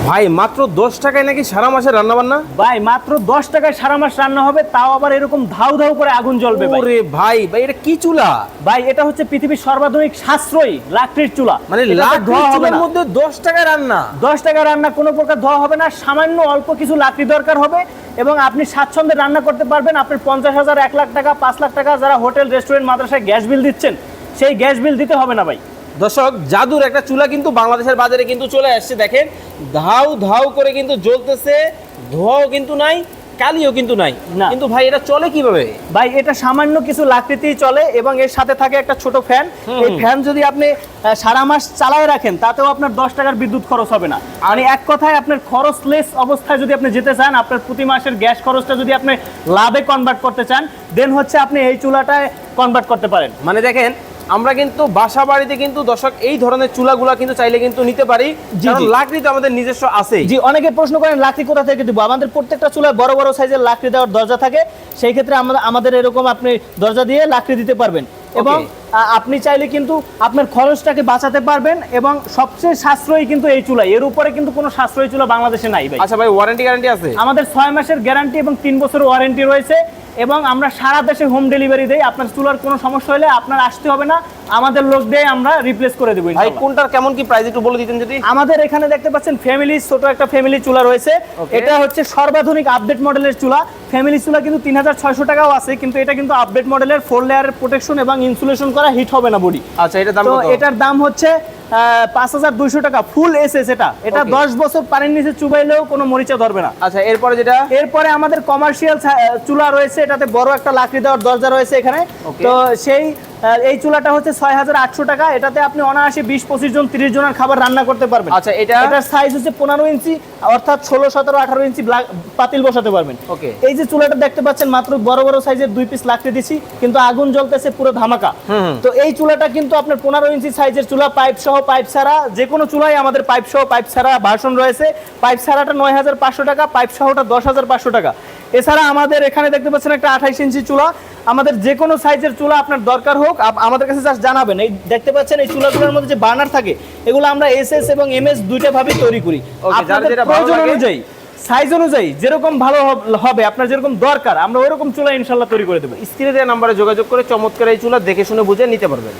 ভাই মাত্র 10 টাকায় নাকি সারা মাসে রান্না বান্না? ভাই মাত্র 10 টাকায় সারা মাস রান্না হবে, তাও আবার এরকম ধাউ ধাউ করে আগুন জ্বলবে ভাই। ওরে ভাই ভাই এটা কি চুলা? ভাই এটা হচ্ছে পৃথিবীর সর্বাধুনিক সাশ্রয়ী লাকড়ির চুলা। মানে এটাতে লাকড়ির ধোয়া হবে চুলার না। মধ্যে 10 টাকায় রান্না? 10 টাকা রান্না কোনো প্রকার ধোয়া হবে না, সামান্য অল্প কিছু লাকড়ি দরকার হবে এবং আপনি স্বাচ্ছন্দ্যে রান্না করতে পারবেন। আপনার 50,000, 1 লাখ টাকা, 5 লাখ টাকা যারা হোটেল, রেস্টুরেন্ট, মাদ্রাসায় গ্যাস বিল দিচ্ছেন, সেই গ্যাস বিল দিতে হবে না ভাই। দর্শক, জাদুর একটা চুলা কিন্তু বাংলাদেশের বাজারে কিন্তু চলে আসছে। দেখেন ধাউ ধাউ করে কিন্তু জ্বলতেছে, ধোঁয়াও কিন্তু নাই, কালিও কিন্তু নাই। না। কিন্তু ভাই এটা চলে কিভাবে? ভাই এটা সামান্য কিছু লাকড়িতেই চলে এবং এর সাথে থাকে একটা ছোট ফ্যান। এই ফ্যান যদি আপনি সারা মাস চালায় রাখেন, তাতেও আপনার 10 টাকার বিদ্যুৎ খরচ হবে না। মানে এক কথায় আপনার খরচলেস অবস্থায় যদি আপনি যেতে চান, আপনার প্রতি মাসের গ্যাস খরচটা যদি আপনি লাভে কনভার্ট করতে চান, দেন হচ্ছে আপনি এই চুলাটায় কনভার্ট করতে পারেন। মানে দেখেন, আমরা কিন্তু বাসা বাড়িতে কিন্তু দর্শক এই ধরনের চুলাগুলা কিন্তু চাইলে কিন্তু নিতে পারি, কারণ লাকড়ি তো আমাদের নিজস্ব আছে। জি, অনেকে প্রশ্ন করেন লাকড়ি কোথা থেকে দিব। আমাদের প্রত্যেকটা চুলায় বড় বড় সাইজের লাকড়ি দেওয়ার দরজা থাকে, সেই ক্ষেত্রে আমাদের এরকম আপনি দরজা দিয়ে লাকড়ি দিতে পারবেন এবং আপনি চাইলে কিন্তু আপনার খরচটাকে বাঁচাতে পারবেন এবং সবচেয়ে সাশ্রয়ী কিন্তু এই চুলা। এর উপরে কিন্তু কোনো সাশ্রয়ী চুলা বাংলাদেশে নাই ভাই। আচ্ছা ভাই, ওয়ারেন্টি গ্যারান্টি আছে? আমাদের 6 মাসের গ্যারান্টি এবং 3 বছরের ওয়ারেন্টি রয়েছে এবং আমরা সারা দেশে হোম ডেলিভারি দেই। আপনার চুলার কোনো সমস্যা হলে আপনার আসতে হবে না, আমাদের লোক দিয়ে আমরা রিপ্লেস করে দেবো। ভাই কোনটার কেমন কি প্রাইস একটু বলে দিতেন যদি। আমাদের এখানে দেখতে পাচ্ছেন ফ্যামিলি, ছোট একটা ফ্যামিলি চুলা রয়েছে। এটা হচ্ছে সর্বাধুনিক আপডেট মডেলের চুলা। ফ্যামিলি চুলা কিন্তু 3600 টাকাও আছে, কিন্তু এটা কিন্তু আপডেট মডেলের 4 লেয়ারের প্রোটেকশন এবং ইনসুলেশন করা, হিট হবে না বডি। আচ্ছা, এটার দাম তো কত? এটার দাম হচ্ছে 5200 টাকা, ফুল এসএস। এটা 10 বছর পানির নিচে চুবাইলেও কোনো মরিচা ধরবে না। আচ্ছা, এরপরে যেটা? এরপরে আমাদের কমার্শিয়াল চুলা রয়েছে, এটাতে বড় একটা লাকড়ি দেওয়ার দরজা রয়েছে এখানে। তো এই চুলাটা হচ্ছে 6800 টাকা। এটাতে আপনি অনায়াসে 20-25 জন, 30 জনের খাবার রান্না করতে পারবেন। আচ্ছা, এটার সাইজ হচ্ছে 15 ইঞ্চি, অর্থাৎ 16, 17, 18 ইঞ্চি পাতিল বসাতে পারবেন। ওকে। এই যে চুলাটা দেখতে পাচ্ছেন, মাত্র বড় বড় সাইজের 2 পিস লাকড়ি দিছি, কিন্তু আগুন জ্বলতেছে পুরো ধামাকা। তো এই চুলাটা কিন্তু আপনার 15 ইঞ্চি সাইজের চুলা, পাইপ সহ, পাইপ ছাড়া। যে কোনো চুলাই আমাদের পাইপ সহ, পাইপ ছাড়া ভার্সন রয়েছে। পাইপ ছাড়াটা 9500 টাকা, পাইপ সহটা 10500 টাকা। এছাড়া আমাদের এখানে দেখতে পাচ্ছেন একটা 28 ইঞ্চি চুলা। আমাদের যে কোনো সাইজের চুলা আপনার দরকার হোক, আমাদের কাছে জাস্ট জানাবেন। এই দেখতে পাচ্ছেন এই চুলাগুলোর মধ্যে যে বার্নার থাকে, এগুলো আমরা এসএস এবং এমএস দুইটা ভাবেই তৈরি করি। আপনাদের প্রয়োজন অনুযায়ী, সাইজ অনুযায়ী যেরকম ভালো হবে, আপনার যেরকম দরকার, আমরা ওইরকম চুলা ইনশাল্লাহ তৈরি করে দেবো। স্ক্রিনে দেওয়া নাম্বারে যোগাযোগ করে চমৎকার এই চুলা দেখে শুনে বুঝে নিতে পারবেন।